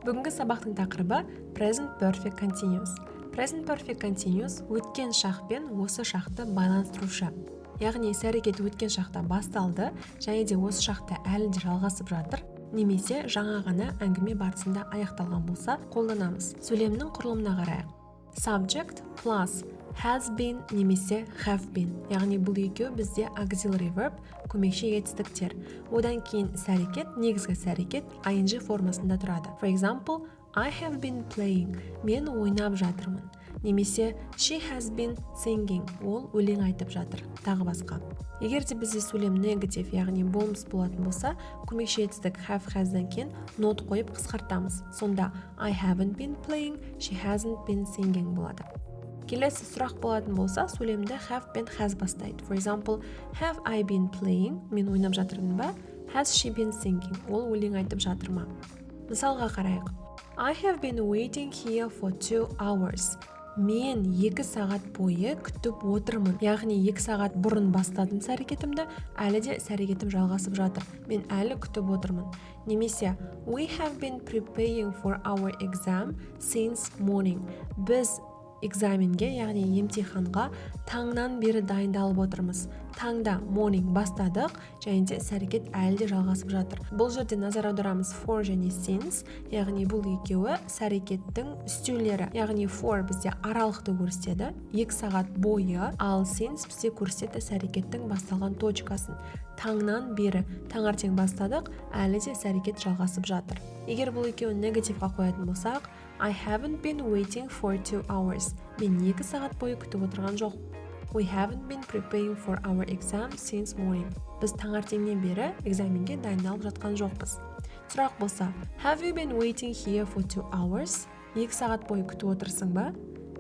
Бүгінгі сабақтың тақырыбы Present Perfect Continuous. Present Perfect Continuous өткен шақпен осы шақты байланыстырушы. Яғни іс-әрекет өткен шақта басталды және де осы шақта әлі де жалғасып жатыр, немесе жаңа ғана әңгіме барысында аяқталған болса қолданамыз. Сөйлемнің құрылымына қарайық. Subject plus has been немесе have been. Яғни бұл екеуі бізде auxiliary verb, көмекші етістіктер. Одан кейін іс-әрекет, негізгі іс-әрекет ing формасында тұрады. For example, I have been playing. Мен ойнап жатырмын. Немесе she has been singing. Ол өлең айтып жатыр. Тағы басқа. Егер де бізде сөйлем негатив, яғни болмыс болатын болса, көмекші етістік have has-дан кейін not қойып қысқартамыз. Сонда I haven't been playing, she hasn't been singing болады. Келесі сұрақ болатын болса, сөйлемді have пен has бастайды. For example, have I been playing? Мен ойнап жатырмын ба? Has she been singing? Ол өлең айтып жатыр ма? Мысалға қарайық. I have been waiting here for 2 hours. Мен 2 сағат бойы күтіп отырмын. Яғни 2 сағат бұрын бастадым іс-әрекетімді, әлі де іс-әрекетім жалғасып жатыр. Мен әлі күтіп отырмын. Немесе we have been preparing for our exam since morning. Біз экзаменге, яғни емтиханға таңнан бері дайындалып отырмыз. Таңда morning бастадық, және де іс-әрекет әлі де жалғасып жатыр. Бұл жерде назар аударамыз for және since, яғни бұл екеуі іс-әрекеттің үстеулері. Яғни for бізде аралықты көрсетеді, 2 сағат бойы, ал since бізде көрсетеді іс-әрекеттің басталған точкасын. Таңнан бері, таңертең бастадық, әлі де іс-әрекет жалғасып жатыр. Егер бұл екеуін негативқа қоятын болсақ, I haven't been waiting for 2 hours. Мен 2 сағат бойы күтіп отырған жоқ. We haven't been preparing for our exam since morning. Біз таңертеңнен бері экзаменге дайындалып жатқан жоқпыз. Сұрақ болса, have you been waiting here for 2 hours? 2 сағат бойы күтіп отырсың ба?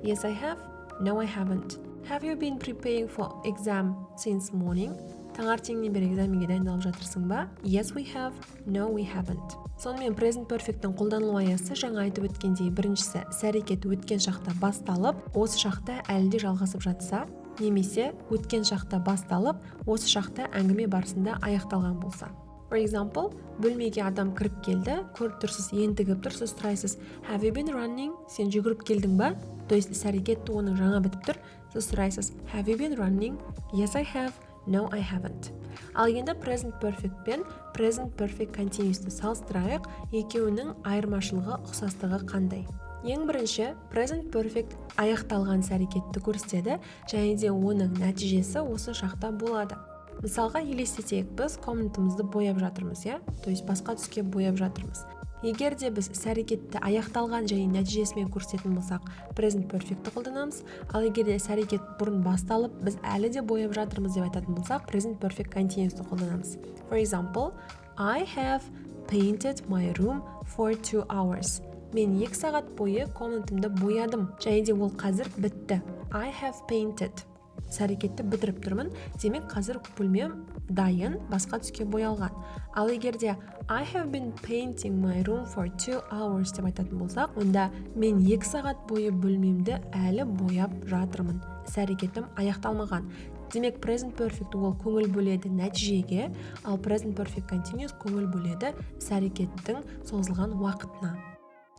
Yes, I have. No, I haven't. Have you been preparing for exam since morning? Таңертеңнен бері экзаменге дайындалып жатырсың ба? Yes, we have. No, we haven't. Сонымен present perfect'тің қолданылу аясы жаңа айтып өткендей, біріншісі іс-әрекет өткен шақта басталып, осы шақта әлі де жалғасып жатса, немесе өткен шақта басталып, осы шақта әңгіме барысында аяқталған болса. For example, бөлмеге адам кіріп келді, көріп тұрсыз, ентігіп тұрсыз, сұрайсыз, have you been running? Сен жүгіріп келдің ба? То есть іс-әрекет оның жаңа бітіп тұр. Сіз сұрайсыз, have you been running? Yes, I have. No, I haven't. Ал енді present perfect пен present perfect continuous'ты салыстырайық, екеуінің айырмашылығы, ұқсастығы қандай? Ең бірінші, present perfect аяқталған іс-әрекетті көрсетеді, және де оның нәтижесі осы шақта болады. Мысалға елестетейік, біз комнатамызды бояп жатырмыз, то есть басқа түске бояп жатырмыз. Егер де біз іс-әрекетті аяқталған және нәтижесімен көрсететін болсақ, present perfect'ті қолданамыз, ал егер де іс-әрекет бұрын басталып, біз әлі де бояп жатырмыз деп айтатын болсақ, present perfect continuous'ты қолданамыз. For example, I have painted my room for 2 hours. Мен 2 сағат бойы комнатымды боядым, және де ол қазір бітті. I have painted. Іс-әрекетті бітіріп тұрмын, демек қазір бөлмем дайын, басқа түске боялған. Ал егер де I have been painting my room for 2 hours деп айтатын болсақ, онда мен 2 сағат бойы бөлмемді әлі бояп жатырмын. Іс-әрекетім аяқталмаған. Демек present perfect ол көңіл бөледі нәтижеге, ал present perfect continuous көңіл бөледі іс-әрекеттің созылған уақытына.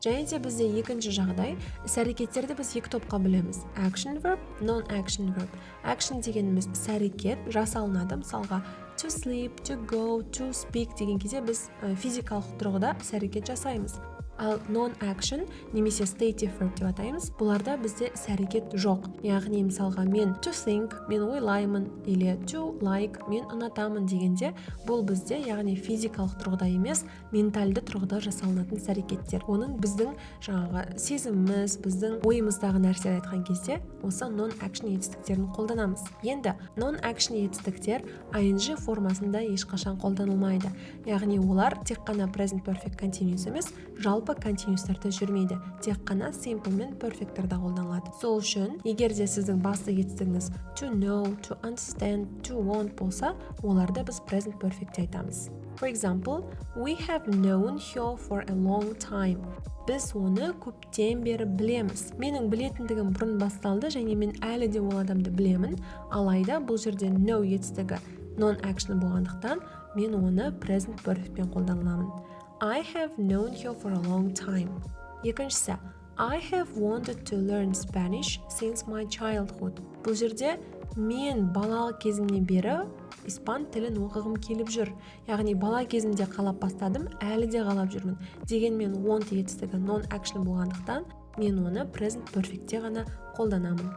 Және де бізде екінші жағдай, іс-әрекеттерді біз 2 топқа бөлеміз. Action verb, non-action verb. Action дегеніміз іс-әрекет жасалынады, мысалға to sleep, to go, to speak деген кезде біз физикалық тұрғыда іс-әрекет жасаймыз. Ал non-action немесе stative verb деп атаймыз, бұларда бізде іс-әрекет жоқ. Яғни мысалға мен to think, мен ойлаймын, или to like, мен ұнатамын дегенде, бұл бізде, яғни физикалық тұрғыда емес, ментальды тұрғыда жасалынатын іс-әрекеттер. Оның біздің жаңағы сезіміміз, біздің ойымыздағы нәрселер айтқан кезде, осы non-action етістіктерін қолданамыз. Енді non-action етістіктер ing формасында ешқашан қолданылмайды. Яғни олар тек қана present perfect continuous емес, жалпы continuous-тарда жүрмейді, тек қана simple мен perfect-тарда қолданылады. Сол үшін, егер де сіздің басты етістігіңіз to know, to understand, to want болса, оларды біз present perfect айтамыз. For example, we have known her for a long time. Біз оны көптен бері білеміз. Менің білетіндігім бұрын басталды, және мен әлі де ол адамды білемін, алайда бұл жерде know етістігі non-action болғандықтан, мен оны present perfect пен қолданамын. I have known you for a long time. Екіншісі, I have wanted to learn Spanish since my childhood. Бұл жерде мен балалық кезімнен бері испан тілін оқығым келіп жүр. Яғни бала кезімде қалап бастадым, әлі де қалап жүрмін. Дегенмен want етістігі non-action болғандықтан, мен оны present perfectте ғана қолданамын.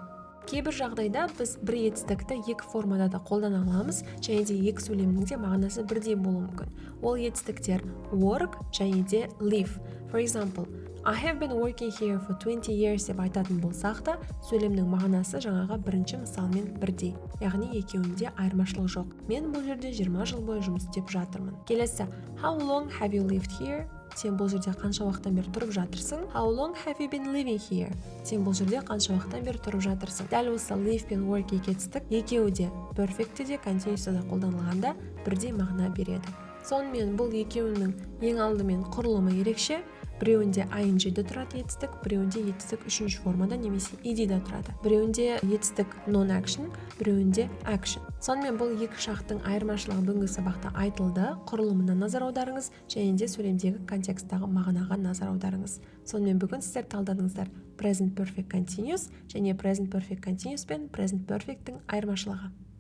Кейбір жағдайда біз бір етістікті екі формада да қолдана аламыз, және де екі сөйлемнің де мағынасы бірдей болуы мүмкін. Ол етістіктер work және де live. For example, I have been working here for 20 years деп айтатын болсақ та, сөйлемнің мағынасы жаңаға бірінші мысалмен бірдей. Яғни екеуінде айырмашылық жоқ. Мен бұл жерде 20 жыл бойы жұмыс істеп жатырмын. Келесі, how long have you lived here? Сен бұл жерде қанша уақыттан бері тұрып жатырсың? How long have you been living here? Сен бұл жерде қанша уақыттан бері тұрып жатырсың? Дәл осы live пен work етістік екеуі де perfectте де continuous'та да қолданылғанда бірдей мағына береді. Сонымен бұл екеуінің ең алдымен құрылымы ерекше. Біреуінде ing-де тұрады етістік, біреуінде етістік үшінші формада немесе ed-де тұрады. Біреуінде етістік non-action, біреуінде action. Сонымен бұл екі шақтың айырмашылығы бүгінгі сабақта айтылды. Құрылымына назар аударыңыз және де сөйлемдегі контекстағы мағынаға назар аударыңыз. Сонымен бүгін сіздер талдадыңыздар present perfect continuous және present perfect continuous пен present perfect'тің айырмашылығы.